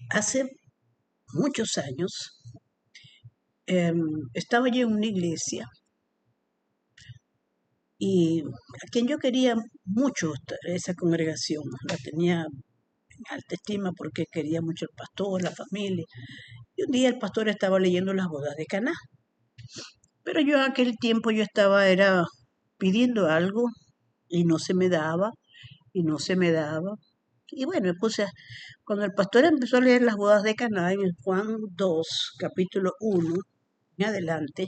Hace muchos años estaba yo en una iglesia y a quien yo quería mucho esa congregación, la tenía en alta estima porque quería mucho el pastor, la familia. Y un día el pastor estaba leyendo las bodas de Caná, pero yo en aquel tiempo yo era pidiendo algo y no se me daba, y no se me daba. Y bueno, cuando el pastor empezó a leer las bodas de Caná en el Juan 2 capítulo 1 en adelante,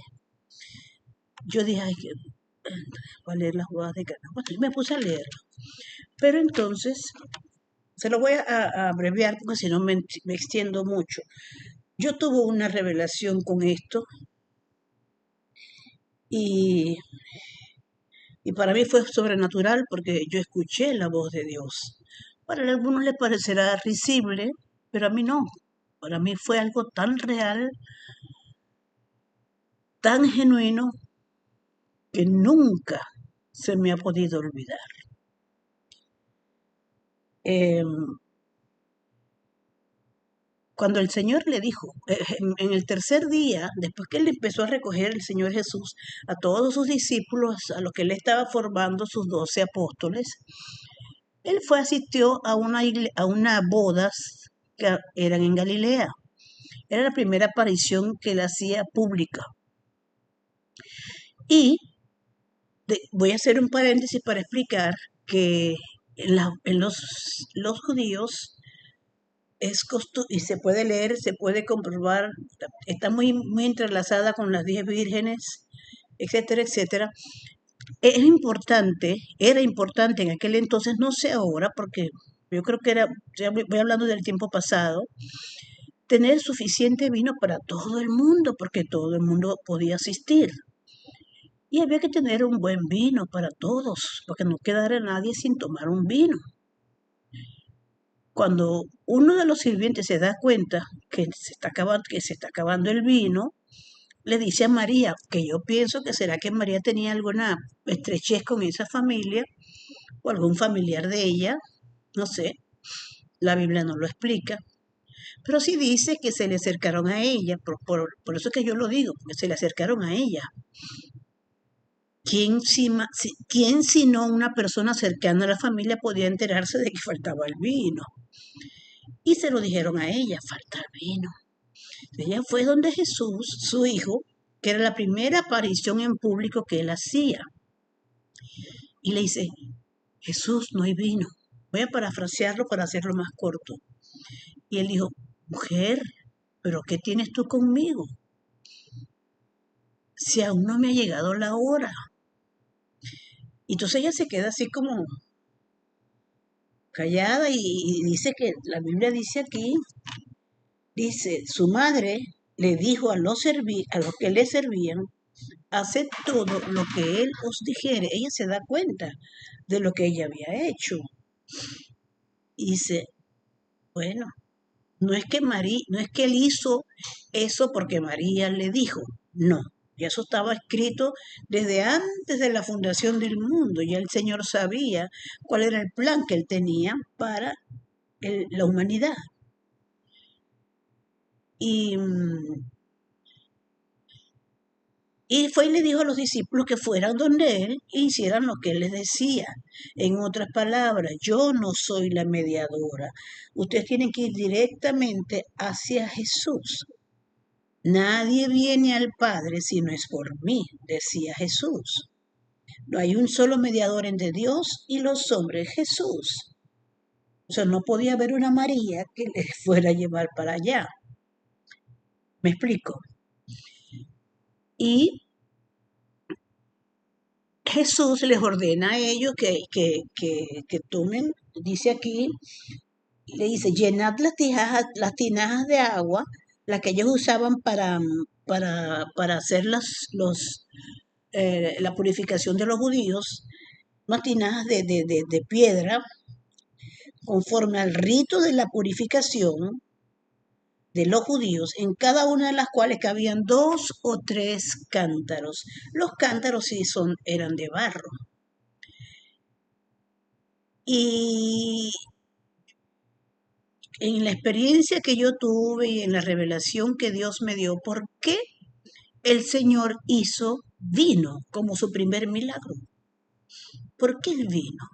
yo dije, ay, voy a leer las bodas de Caná. Bueno, y me puse a leer. Pero entonces, se lo voy a abreviar porque si no me extiendo mucho. Yo tuve una revelación con esto y, y para mí fue sobrenatural porque yo escuché la voz de Dios. Para algunos les parecerá risible, pero a mí no. Para mí fue algo tan real, tan genuino, que nunca se me ha podido olvidar. Eh, Cuando el Señor le dijo, en el tercer día, después que él empezó a recoger el Señor Jesús a todos sus discípulos, a los que él estaba formando sus 12 apóstoles, él asistió a una bodas que eran en Galilea. Era la primera aparición que él hacía pública. Y voy a hacer un paréntesis para explicar que los judíos y se puede leer, se puede comprobar, está muy entrelazada con las 10 vírgenes, etcétera, etcétera. Era importante en aquel entonces, no sé ahora, porque yo creo que ya voy hablando del tiempo pasado, tener suficiente vino para todo el mundo, porque todo el mundo podía asistir. Y había que tener un buen vino para todos, porque no quedara nadie sin tomar un vino. Cuando uno de los sirvientes se da cuenta que se está acabando el vino, le dice a María, que yo pienso que será que María tenía alguna estrechez con esa familia o algún familiar de ella, no sé, la Biblia no lo explica, pero sí dice que se le acercaron a ella, por eso es que yo lo digo, porque se le acercaron a ella. ¿Quién sino una persona cercana a la familia podía enterarse de que faltaba el vino? Y se lo dijeron a ella, falta el vino. Ella fue donde Jesús, su hijo, que era la primera aparición en público que él hacía. Y le dice, Jesús, no hay vino. Voy a parafrasearlo para hacerlo más corto. Y él dijo, mujer, ¿pero qué tienes tú conmigo? Si aún no me ha llegado la hora. Y entonces ella se queda así como callada y dice que la Biblia dice aquí, dice, su madre le dijo a los que le servían, haced todo lo que él os dijere. Ella se da cuenta de lo que ella había hecho. Y dice, bueno, no es que él hizo eso porque María le dijo, no. Y eso estaba escrito desde antes de la fundación del mundo. Ya el Señor sabía cuál era el plan que él tenía para la humanidad. Y fue y le dijo a los discípulos que fueran donde él e hicieran lo que él les decía. En otras palabras, yo no soy la mediadora. Ustedes tienen que ir directamente hacia Jesús. Nadie viene al Padre si no es por mí, decía Jesús. No hay un solo mediador entre Dios y los hombres, Jesús. O sea, no podía haber una María que les fuera a llevar para allá. ¿Me explico? Y Jesús les ordena a ellos que tomen, dice aquí, le dice, llenad las tinajas de agua, las que ellos usaban para hacer la purificación de los judíos, unas tinajas de piedra, conforme al rito de la purificación de los judíos, en cada una de las cuales cabían 2 o 3 cántaros. Los cántaros sí eran de barro. Y en la experiencia que yo tuve y en la revelación que Dios me dio, ¿por qué el Señor hizo vino como su primer milagro? ¿Por qué el vino?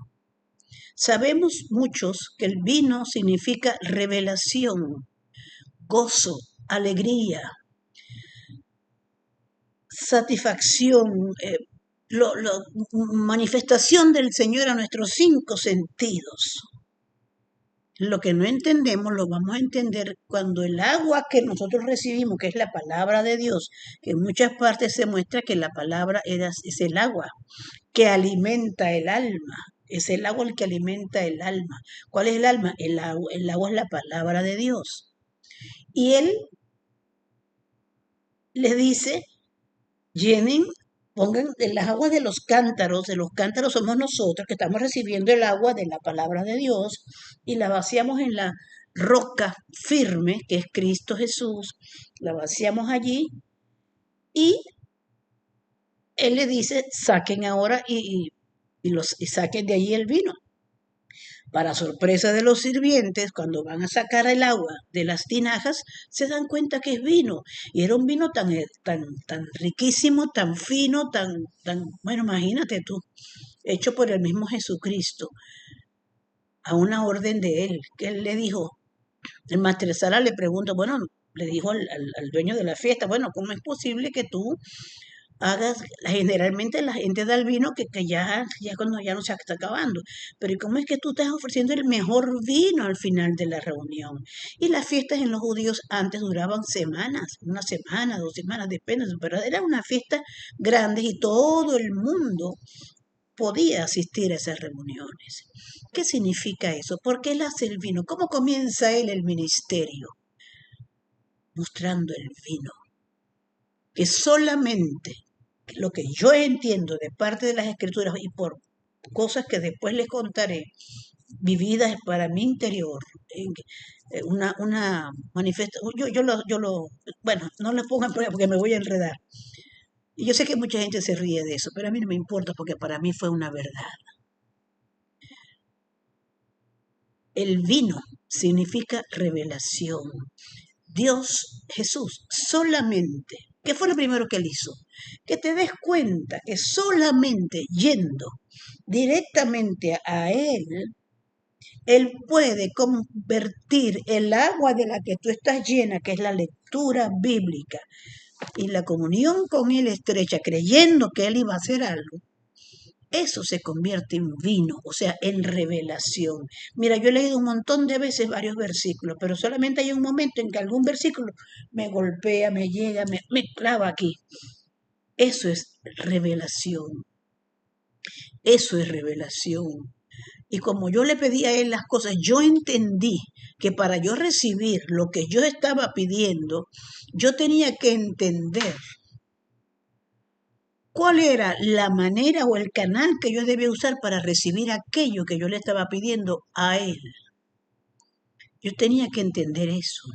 Sabemos muchos que el vino significa revelación, gozo, alegría, satisfacción, manifestación del Señor a nuestros 5 sentidos. Lo que no entendemos lo vamos a entender cuando el agua que nosotros recibimos, que es la palabra de Dios, que en muchas partes se muestra que la palabra es el agua que alimenta el alma. Es el agua el que alimenta el alma. ¿Cuál es el alma? El agua es la palabra de Dios. Y Él les dice, llenen, pongan de las aguas de los cántaros somos nosotros que estamos recibiendo el agua de la palabra de Dios y la vaciamos en la roca firme que es Cristo Jesús, la vaciamos allí y Él le dice, saquen ahora y saquen de allí el vino. Para sorpresa de los sirvientes, cuando van a sacar el agua de las tinajas, se dan cuenta que es vino. Y era un vino tan riquísimo, tan fino, bueno, imagínate tú, hecho por el mismo Jesucristo, a una orden de él, que él le dijo, el maestresala le pregunta, bueno, le dijo al dueño de la fiesta, bueno, ¿cómo es posible que tú generalmente la gente da el vino que ya cuando ya no se está acabando? Pero ¿y cómo es que tú estás ofreciendo el mejor vino al final de la reunión? Y las fiestas en los judíos antes duraban semanas, una semana, 2 semanas, depende, pero era una fiesta grande y todo el mundo podía asistir a esas reuniones. ¿Qué significa eso? ¿Por qué él hace el vino? ¿Cómo comienza él el ministerio? Mostrando el vino, que solamente lo que yo entiendo de parte de las escrituras y por cosas que después les contaré, vividas para mi interior, una manifestación, bueno, no les pongan prueba porque me voy a enredar. Y yo sé que mucha gente se ríe de eso, pero a mí no me importa porque para mí fue una verdad. El vino significa revelación. Dios, Jesús, solamente, ¿qué fue lo primero que él hizo? Que te des cuenta que solamente yendo directamente a Él puede convertir el agua de la que tú estás llena, que es la lectura bíblica, y la comunión con Él estrecha, creyendo que Él iba a hacer algo. Eso se convierte en vino, o sea, en revelación. Mira, yo he leído un montón de veces varios versículos, pero solamente hay un momento en que algún versículo me golpea, me llega, me clava aquí. Eso es revelación. Eso es revelación. Y como yo le pedí a él las cosas, yo entendí que para yo recibir lo que yo estaba pidiendo, yo tenía que entender cuál era la manera o el canal que yo debía usar para recibir aquello que yo le estaba pidiendo a él. Yo tenía que entender eso.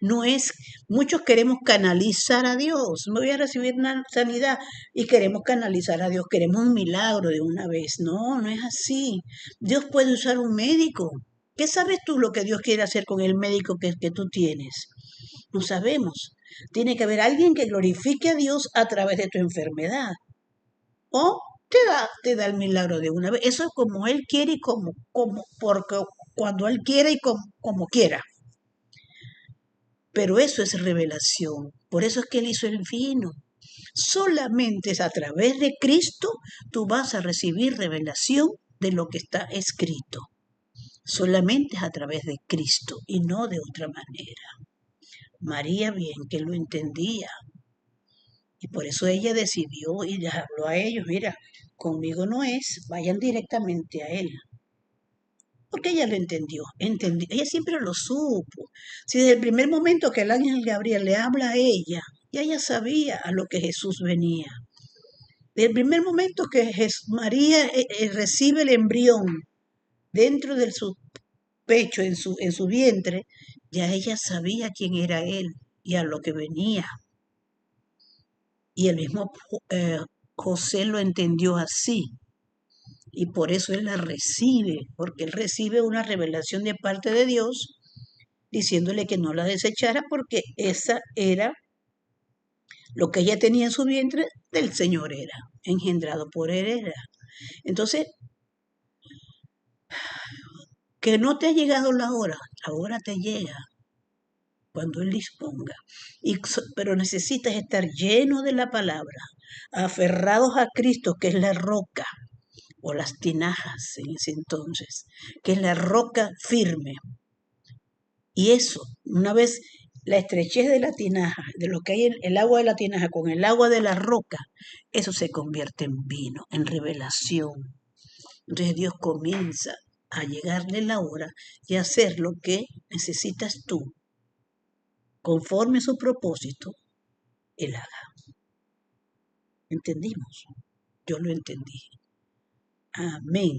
No es, muchos queremos canalizar a Dios. Me voy a recibir una sanidad y queremos canalizar a Dios, queremos un milagro de una vez. No, no es así. Dios puede usar un médico. ¿Qué sabes tú lo que Dios quiere hacer con el médico que tú tienes? No sabemos. Tiene que haber alguien que glorifique a Dios a través de tu enfermedad. O te da el milagro de una vez. Eso es como Él quiere y porque cuando Él quiere y como quiera. Pero eso es revelación. Por eso es que Él hizo el vino. Solamente es a través de Cristo tú vas a recibir revelación de lo que está escrito. Solamente es a través de Cristo y no de otra manera. María bien que lo entendía. Y por eso ella decidió y les habló a ellos, mira, conmigo no es, vayan directamente a Él. Porque ella lo entendió, ella siempre lo supo. Si desde el primer momento que el ángel Gabriel le habla a ella, ya ella sabía a lo que Jesús venía. Desde el primer momento que María recibe el embrión dentro de su pecho, en su vientre, ya ella sabía quién era Él y a lo que venía. Y el mismo José lo entendió así. y por eso él la recibe, porque él recibe una revelación de parte de Dios diciéndole que no la desechara porque esa era lo que ella tenía en su vientre del Señor era, engendrado por él era. Entonces, que no te ha llegado la hora te llega cuando Él disponga. Pero necesitas estar lleno de la palabra, aferrados a Cristo, que es la roca, o las tinajas en ese entonces, que es la roca firme. Y eso, una vez la estrechez de la tinaja, de lo que hay en el agua de la tinaja con el agua de la roca, eso se convierte en vino, en revelación. Entonces Dios comienza a llegarle la hora y a hacer lo que necesitas tú, conforme a su propósito, Él haga. ¿Entendimos? Yo lo entendí. Amén.